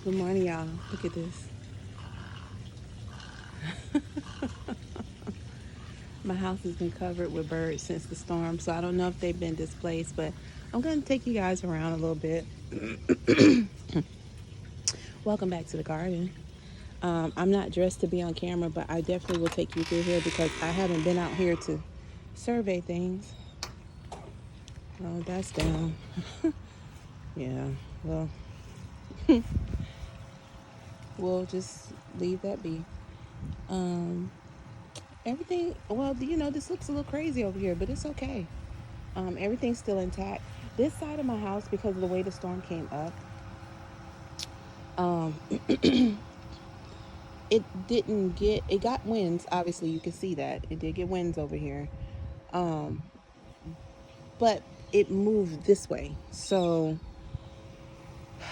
Good morning, y'all. Look at this. My house has been covered with birds since the storm, so I don't know if they've been displaced, but I'm going to take you guys around a little bit. Welcome back to the garden. I'm not dressed to be on camera, but I definitely will take you through here because I haven't been out here to survey things. Oh, that's down. Yeah, well, we'll just leave that be. Um, Everything, well, this looks a little crazy over here, but it's okay. Everything's still intact. This side of my house, because of the way the storm came up, um, it got winds. Obviously, you can see that. It did get winds over here. Um, but it moved this way. So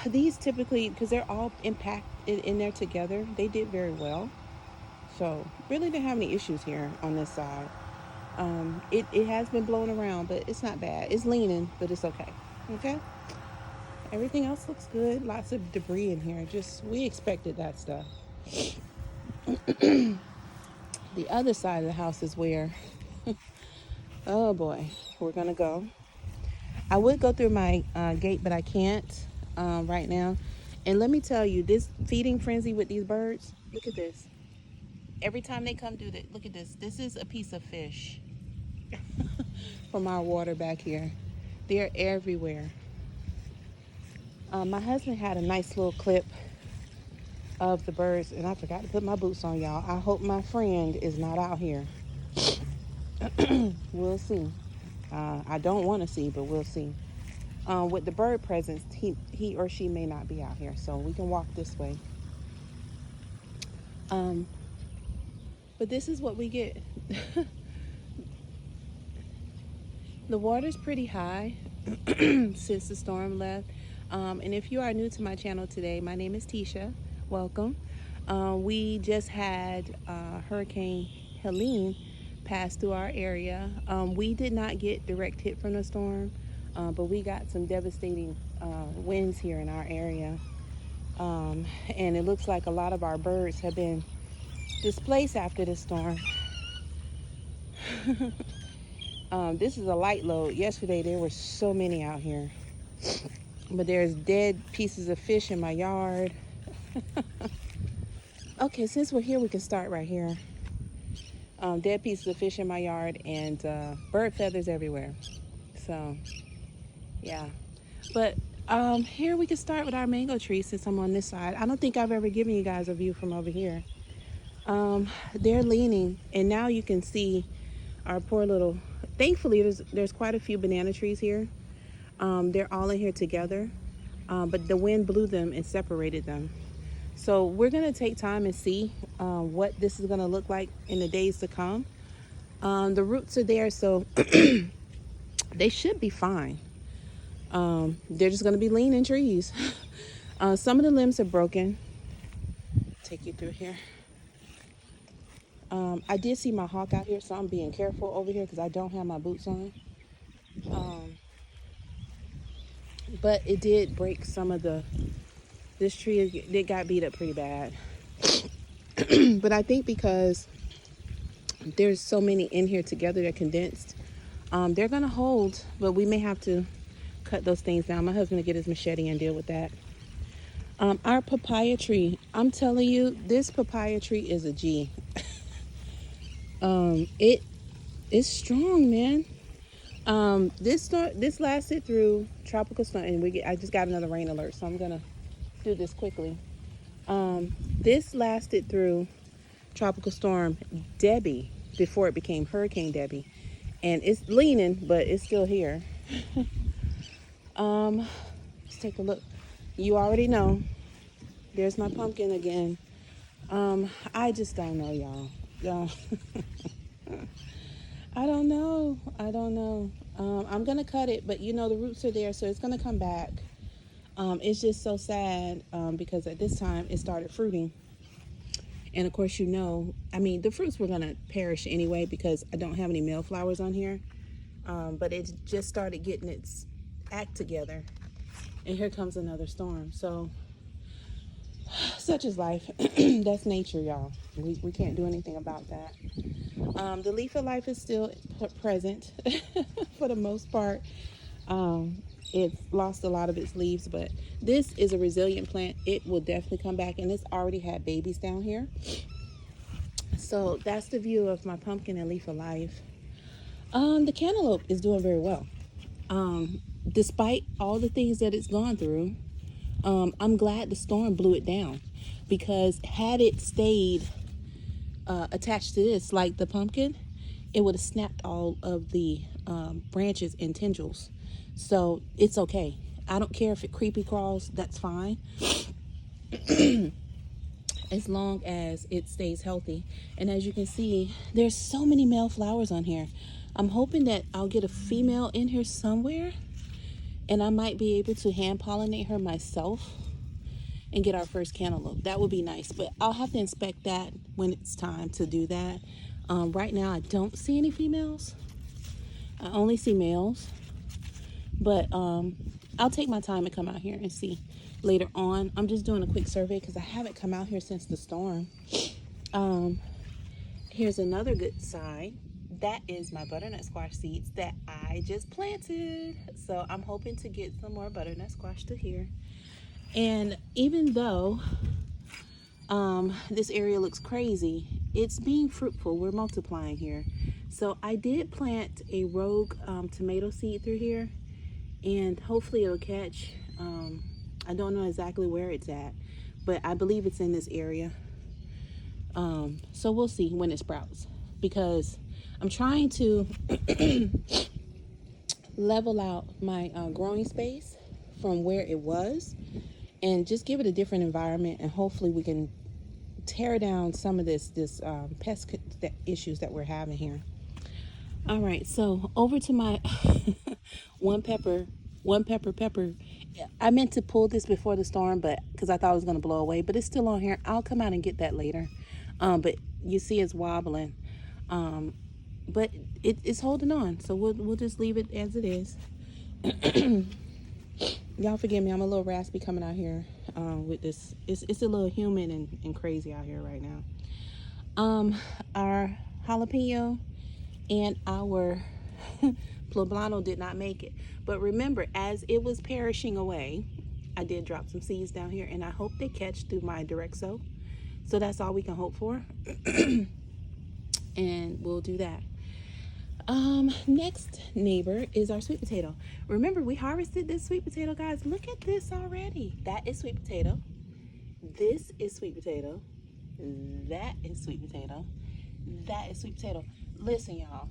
these typically, because they're all impacted in there together, they did very well. So really didn't have any issues here on this side. It has been blowing around, but it's not bad. It's leaning, but it's okay. Okay? Everything else looks good. Lots of debris in here. Just, we expected that stuff. The other side of the house is where, oh boy, we're going to go. I would go through my gate, but I can't right now. And let me tell you, this feeding frenzy with these birds, look at this. Every time they come do that, look at this. This is a piece of fish from our water back here. They're everywhere. My husband had a nice little clip of the birds, and I forgot to put my boots on, y'all. I hope my friend is not out here. We'll see. I don't want to see, but we'll see. With the bird presence, he or she may not be out here, so we can walk this way. But this is what we get. The water's pretty high since the storm left. And if you are new to my channel today, my name is Tisha. Welcome. We just had Hurricane Helene pass through our area. We did not get direct hit from the storm, but we got some devastating winds here in our area. And it looks like a lot of our birds have been displaced after the storm. This is a light load. Yesterday there were so many out here, but there's dead pieces of fish in my yard. Okay, since we're here, we can start right here. Dead pieces of fish in my yard and bird feathers everywhere. So yeah, but here we can start with our mango tree since I'm on this side. I don't think I've ever given you guys a view from over here. They're leaning, and now you can see our poor little, thankfully there's quite a few banana trees here. They're all in here together, but the wind blew them and separated them. So we're gonna take time and see what this is gonna look like in the days to come. The roots are there, so they should be fine. They're just gonna be leaning trees. Some of the limbs are broken. Take you through here. I did see my hawk out here, so I'm being careful over here because I don't have my boots on. But it did break some of this tree, it got beat up pretty bad. But I think because there's so many in here together, they're condensed, they're gonna hold, but we may have to cut those things down. My husband will get his machete and deal with that. Our papaya tree, I'm telling you, this papaya tree is a G. It is strong, man. This lasted through Tropical Storm, and I just got another rain alert, so I'm gonna do this quickly. This lasted through Tropical Storm Debby before it became Hurricane Debby, and it's leaning, but it's still here. Let's take a look. You already know. There's my pumpkin again. I just don't know, y'all. I don't know. I'm gonna cut it, but the roots are there, so it's gonna come back. It's just so sad because at this time it started fruiting, and of course the fruits were gonna perish anyway because I don't have any male flowers on here, but it just started getting its act together, and here comes another storm. So Such is life. That's nature, y'all. We can't do anything about that. The leaf of life is still present for the most part. It's lost a lot of its leaves, but this is a resilient plant. It will definitely come back, and it's already had babies down here. So that's the view of my pumpkin and leaf of life. The cantaloupe is doing very well. Despite all the things that it's gone through, I'm glad the storm blew it down, because had it stayed attached to this like the pumpkin, it would have snapped all of the branches and tendrils. So it's okay. I don't care if it creepy crawls, that's fine. As long as it stays healthy. And as you can see, there's so many male flowers on here. I'm hoping that I'll get a female in here somewhere, and I might be able to hand pollinate her myself and get our first cantaloupe. That would be nice, but I'll have to inspect that when it's time to do that. Right now I don't see any females. I only see males, but I'll take my time and come out here and see later on. I'm just doing a quick survey because I haven't come out here since the storm. Here's another good sign. That is my butternut squash seeds that I just planted. So I'm hoping to get some more butternut squash to here. And even though this area looks crazy, it's being fruitful. We're multiplying here. So I did plant a rogue tomato seed through here, and hopefully it'll catch. I don't know exactly where it's at, but I believe it's in this area. So we'll see when it sprouts, because I'm trying to level out my growing space from where it was and just give it a different environment, and hopefully we can tear down some of this pest issues that we're having here. All right, so over to my one pepper. I meant to pull this before the storm, but because I thought it was going to blow away, but it's still on here. I'll come out and get that later. But you see it's wobbling. But it's holding on, so we'll just leave it as it is. Y'all forgive me, I'm a little raspy coming out here with this. It's a little humid and crazy out here right now. Our jalapeno and our poblano did not make it, but remember, as it was perishing away, I did drop some seeds down here, and I hope they catch through my direct sow. So that's all we can hope for. And we'll do that. Next neighbor is our sweet potato. Remember, we harvested this sweet potato, guys. Look at this already. That is sweet potato. This is sweet potato. That is sweet potato. That is sweet potato. Listen, y'all.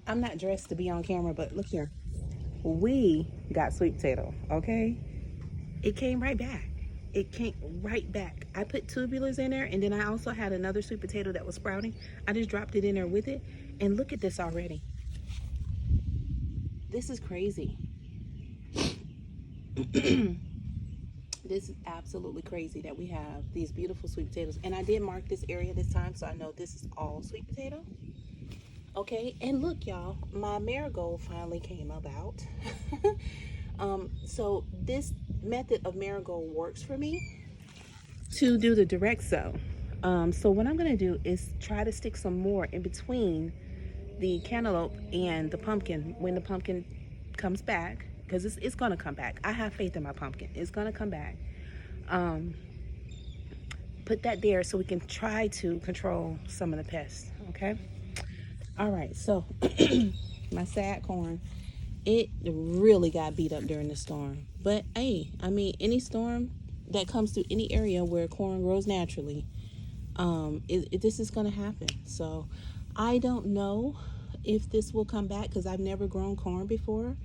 I'm not dressed to be on camera, but look here. We got sweet potato, okay? It came right back. It came right back. I put tubulars in there, and then I also had another sweet potato that was sprouting. I just dropped it in there with it, and look at this already. This is crazy. This is absolutely crazy that we have these beautiful sweet potatoes. And I did mark this area this time, so I know this is all sweet potato. Okay, and look, y'all, my marigold finally came about. So this method of marigold works for me to do the direct sow. So what I'm going to do is try to stick some more in between the cantaloupe and the pumpkin when the pumpkin comes back, because it's going to come back. I have faith in my pumpkin. It's going to come back. Put that there so we can try to control some of the pests, okay? All right, so my sad corn, it really got beat up during the storm. But hey, I mean, any storm that comes through any area where corn grows naturally, this is going to happen. So I don't know if this will come back, because I've never grown corn before.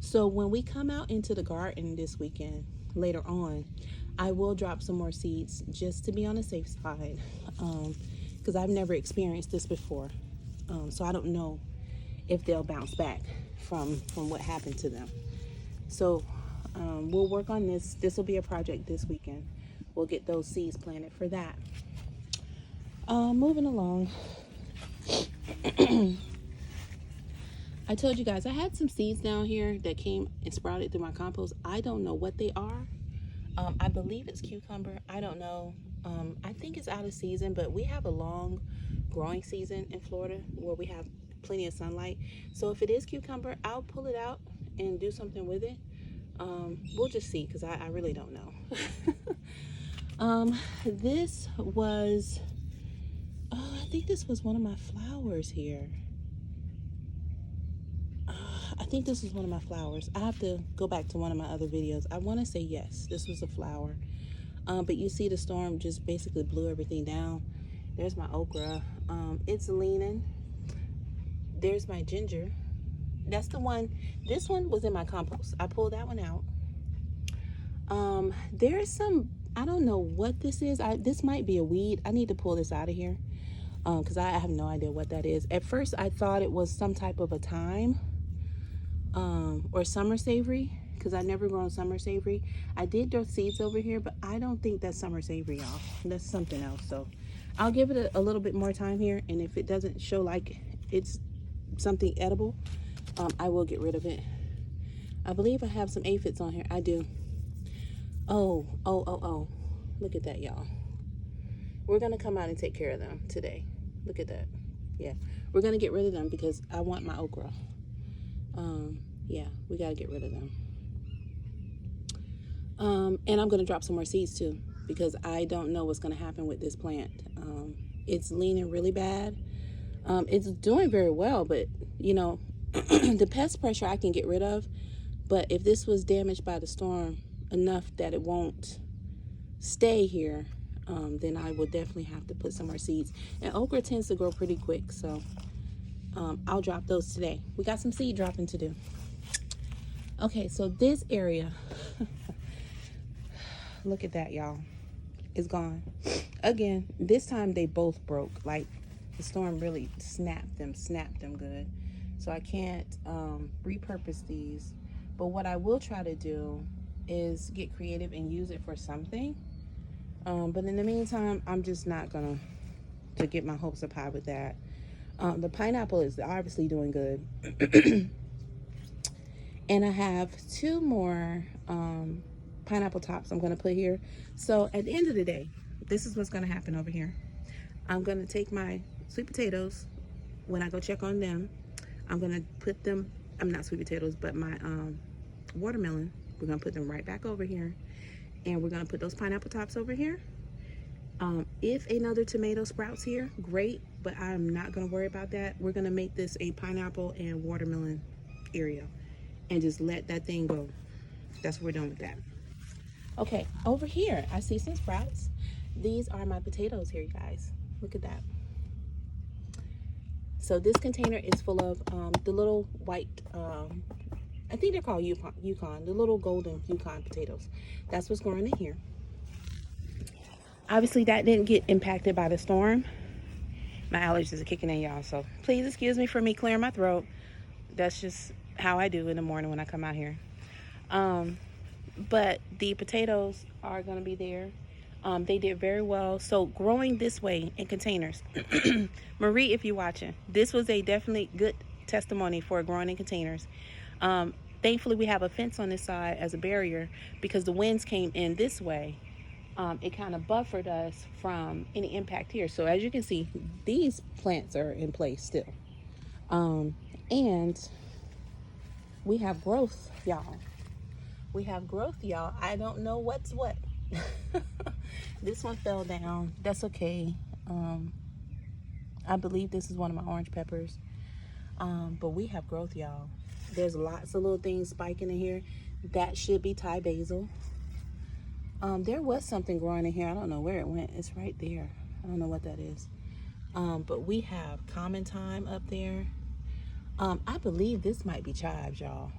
So when we come out into the garden this weekend, later on, I will drop some more seeds just to be on the safe side, because I've never experienced this before. So I don't know if they'll bounce back from what happened to them. So we'll work on this. This will be a project this weekend. We'll get those seeds planted for that. Moving along. I told you guys I had some seeds down here that came and sprouted through my compost. I don't know what they are. I believe it's cucumber. I don't know. I think it's out of season, but we have a long growing season in Florida where we have plenty of sunlight. So if it is cucumber, I'll pull it out and do something with it. We'll just see, because I really don't know. This was, I think this was one of my flowers here. I think this is one of my flowers. I have to go back to one of my other videos. I want to say yes, this was a flower. But you see the storm just basically blew everything down. There's my okra. It's leaning. There's my ginger. That's the one. This one was in my compost. I pulled that one out. There's some, I don't know what this is. This might be a weed. I need to pull this out of here, because I have no idea what that is. At first I thought it was some type of a thyme, or summer savory, because I've never grown summer savory. I did throw seeds over here, but I don't think that's summer savory, y'all. That's something else. So I'll give it a little bit more time here, and if it doesn't show like it's something edible, I will get rid of it. I believe I have some aphids on here. I do. Oh, look at that, y'all. We're gonna come out and take care of them today. Look at that. Yeah, we're gonna get rid of them because I want my okra. Yeah, we gotta get rid of them. And I'm gonna drop some more seeds too, because I don't know what's gonna happen with this plant. It's leaning really bad. It's doing very well, but you know, the pest pressure I can get rid of, but if this was damaged by the storm enough that it won't stay here, then I will definitely have to put some more seeds. And okra tends to grow pretty quick, so I'll drop those today. We got some seed dropping to do. Okay, so this area, look at that, y'all. It's gone. Again, this time they both broke. Like, the storm really snapped them good. So I can't repurpose these. But what I will try to do is get creative and use it for something. But in the meantime, I'm just not gonna get my hopes up high with that. The pineapple is obviously doing good. And I have 2 more pineapple tops I'm gonna put here. So at the end of the day, this is what's gonna happen over here. I'm gonna take my sweet potatoes, when I go check on them, I'm gonna put them, I'm not sweet potatoes, but my watermelon, we're gonna put them right back over here. And we're gonna put those pineapple tops over here. If another tomato sprouts here, great, but I'm not gonna worry about that. We're gonna make this a pineapple and watermelon area and just let that thing go. That's what we're doing with that. Okay, over here, I see some sprouts. These are my potatoes here, you guys. Look at that. So this container is full of the little white, I think they're called Yukon, the little golden Yukon potatoes. That's what's growing in here. Obviously, that didn't get impacted by the storm. My allergies are kicking in, y'all, so please excuse me for me clearing my throat. That's just how I do in the morning when I come out here. But the potatoes are going to be there. They did very well. So growing this way in containers, Marie, if you're watching, this was a definitely good testimony for growing in containers. Thankfully, we have a fence on this side as a barrier because the winds came in this way. It kind of buffered us from any impact here. So as you can see, these plants are in place still. And we have growth, y'all. We have growth, y'all. I don't know what's what. This one fell down. That's okay. I believe this is one of my orange peppers. But we have growth, y'all. There's lots of little things spiking in here. That should be Thai basil. There was something growing in here. I don't know where it went. It's right there. I don't know what that is. But we have common thyme up there. I believe this might be chives, y'all.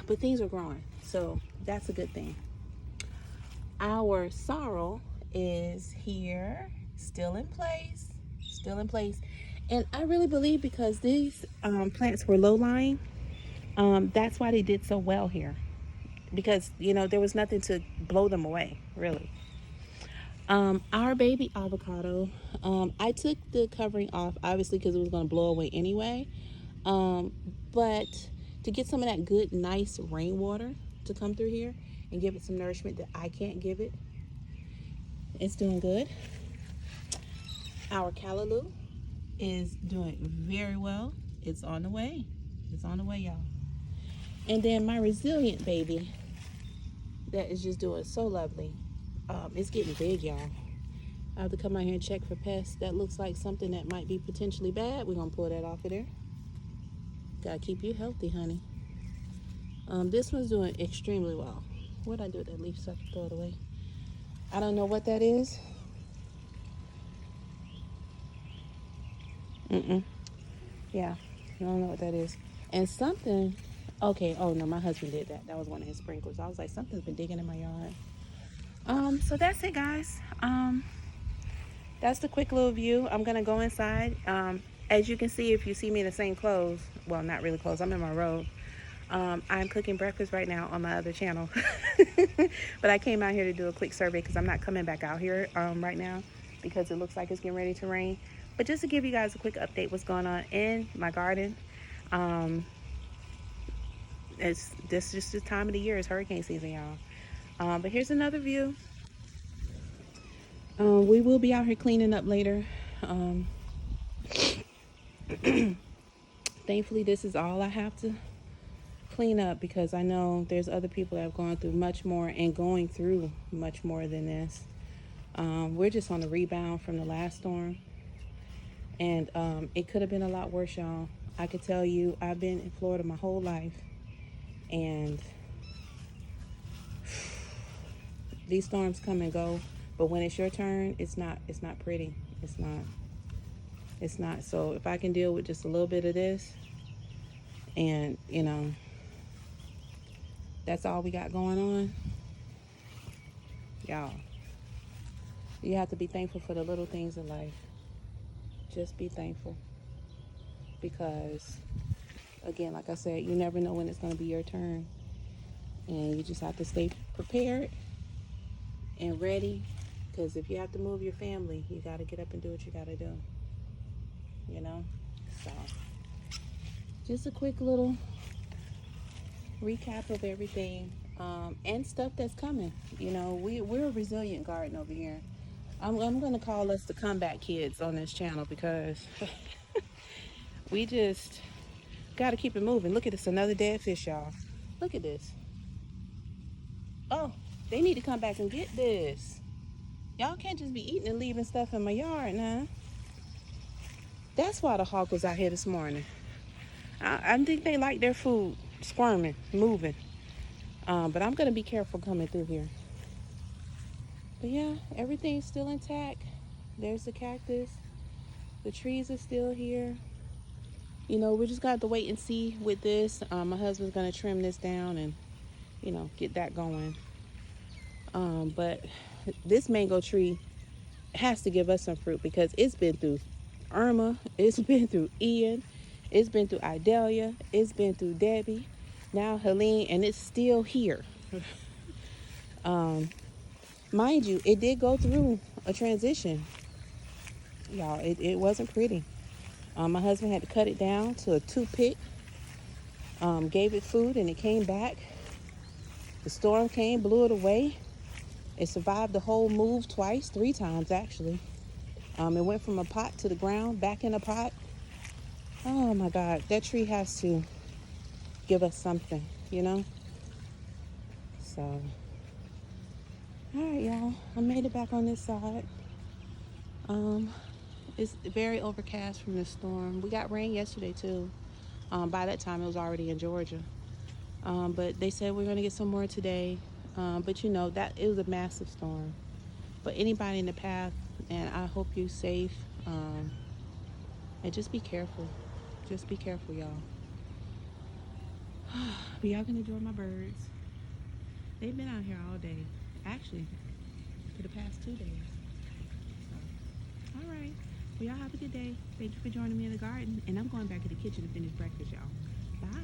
But things are growing, so that's a good thing. Our sorrel is here, still in place. And I really believe because these plants were low-lying, that's why they did so well here. Because, you know, there was nothing to blow them away, really. Our baby avocado, I took the covering off, obviously, because it was going to blow away anyway. But to get some of that good, nice rainwater to come through here and give it some nourishment that I can't give it. It's doing good. Our callaloo is doing very well. It's on the way. It's on the way, y'all. And then my resilient baby that is just doing so lovely. It's getting big, y'all. I have to come out here and check for pests. That looks like something that might be potentially bad. We're gonna pull that off of there. Gotta keep you healthy, honey. This one's doing extremely well. What'd I do with that leaf so I can throw it away? I don't know what that is. Yeah, I don't know what that is. And something, okay, oh no, my husband did that. That was one of his sprinklers. I was like, something's been digging in my yard. So that's it, guys. That's the quick little view. I'm gonna go inside. As you can see, if you see me in the same clothes, well, not really clothes, I'm in my robe. I'm cooking breakfast right now on my other channel. But I came out here to do a quick survey because I'm not coming back out here right now because it looks like it's getting ready to rain. But just to give you guys a quick update what's going on in my garden. It's this just the time of the year. It's hurricane season, y'all. But here's another view. We will be out here cleaning up later. Thankfully, this is all I have to clean up because I know there's other people that have gone through much more and going through much more than this. We're just on the rebound from the last storm. And it could have been a lot worse, y'all. I could tell you, I've been in Florida my whole life. And these storms come and go. But when it's your turn, it's not pretty. It's not. So if I can deal with just a little bit of this, and you know, that's all we got going on, y'all, you have to be thankful for the little things in life. Just be thankful, because again, like I said, you never know when it's going to be your turn, and you just have to stay prepared and ready, because if you have to move your family, you got to get up and do what you got to do, you know. So just a quick little recap of everything, and stuff that's coming. You know, we're a resilient garden over here. I'm going to call us the comeback kids on this channel, because we just got to keep it moving. Look at this, another dead fish, y'all. Look at this. Oh, they need to come back and get this. Y'all can't just be eating and leaving stuff in my yard now. That's why the hawk was out here this morning. I think they like their food squirming, moving. But I'm going to be careful coming through here. But yeah, everything's still intact. There's the cactus. The trees are still here. You know, we just got to wait and see with this. My husband's going to trim this down and, you know, get that going. But this mango tree has to give us some fruit, because it's been through Irma, it's been through Ian, it's been through Idalia, it's been through Debbie, now Helene, and it's still here. Mind you, it did go through a transition, y'all. It wasn't pretty. My husband had to cut it down to a toothpick, gave it food, and it came back. The storm came, blew it away. It survived the whole move twice, 3 times actually. It went from a pot to the ground, back in a pot. Oh my God, that tree has to give us something, you know? So, all right, y'all, I made it back on this side. It's very overcast from the storm. We got rain yesterday too. By that time, it was already in Georgia. But they said we're gonna get some more today. But you know, that it was a massive storm. But anybody in the path, and I hope you're safe. And just be careful. Just be careful, y'all. But y'all can enjoy my birds. They've been out here all day. Actually, for the past 2 days. So, all right. Well, y'all have a good day. Thank you for joining me in the garden. And I'm going back to the kitchen to finish breakfast, y'all. Bye.